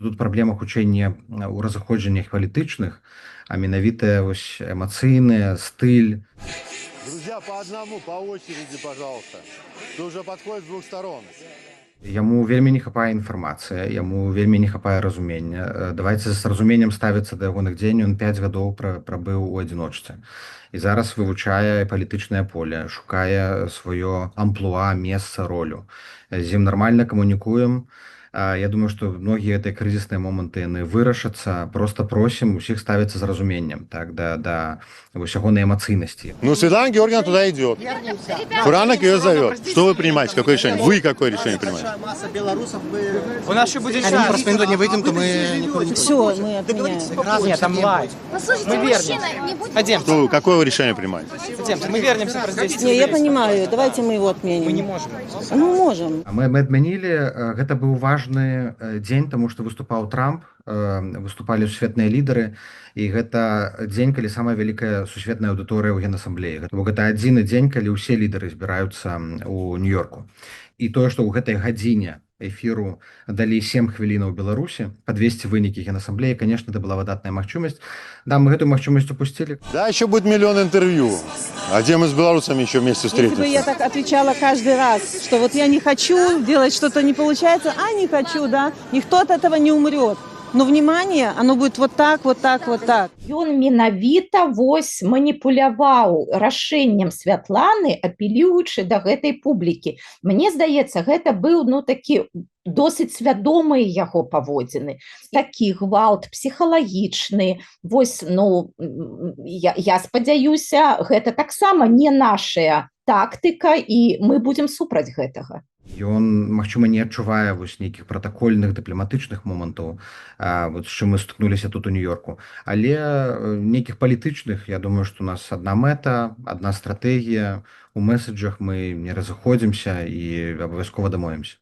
Тут праблема хутчэй не ў разыходжаннях палітычных, а менавіта вось эмацыйная, стыль. Друзья, по одному, по очереди, пожалуйста. Ты уже подходит с двух сторон. Яму вельмі не хапае інфармацыі, яму вельмі не хапае разумення. Давайце з разуменнем ставіцца да ягоных дзеянняў. Ён 5 гадоў прабыў у адзіночцы. І зараз вывучае палітычнае поле, шукае сваё амплуа, месца, ролю. З ім нармальна камунікуем. Я думаю, што многія гэтыя крызісныя моманты яны вырашацца. Проста просім усіх ставіцца з разуменнем, так, да вось ягонай эмацыйнасці. Ну, Светлана Георгиевна туда идет. Фуранок ее зовет. Что вы принимаете? Какое решение? Вы какое решение принимаете? Масса белорусов, мы... У нас еще будет Они шанс. просто никуда не выйдем, то мы никуда не Все, мы отменяем. Нет, там лайк. Послушайте, Мы мужчина, вернемся. не будем... Пойдем. Что вы, какое вы решение принимаете? Пойдемте, мы вернемся про 10 Не, я понимаю, давайте мы его отменим. Мы не можем. Ну, можем. Мы адмянілі. Гэта быў важны дзень, таму што выступаў Трамп, выступалі сусветныя лідары, і гэта дзень, калі самая вялікая сусветная аўдыторыя ў генасамблеі. Гэта адзіны дзень, калі ўсе лідары збіраюцца ў Нью-Йорку. І тое, што ў гэтай гадзіне эфіру далі 7 хвілінаў Беларусі падвесці вынікі генасамблеі, конечно, это была выдатная магчымасць. Да, мы гэтую магчымасць упусцілі. Да, еще будет миллион интервью. А где мы с белорусами еще вместе Если бы я встретимся? так отвечала каждый раз, что вот я не хочу, делать что-то не получается, а не хочу, да, никто от этого не умрет. Но внимание, оно будет вот так, вот так, вот так. Ён менавіта вось маніпуляваў рашэннем Святланы, апелюючы да гэтай публікі. Мне здаецца, гэта быў такі досыць свядомыя яго паводзіны. Такі гвалт псіхалагічны. Вось, я спадзяюся, гэта таксама не нашая тактыка, і мы будзем супраць гэтага. Ён, магчыма, не адчувае вось нейкіх пратакольных дыпламатычных момантаў, з чым мы стыкнуліся тут у Нью-Йорку. Але нейкіх палітычных, я думаю, што у нас адна мэта, адна стратэгія. У месседжах мы не разыходзімся і абавязкова дамовімся.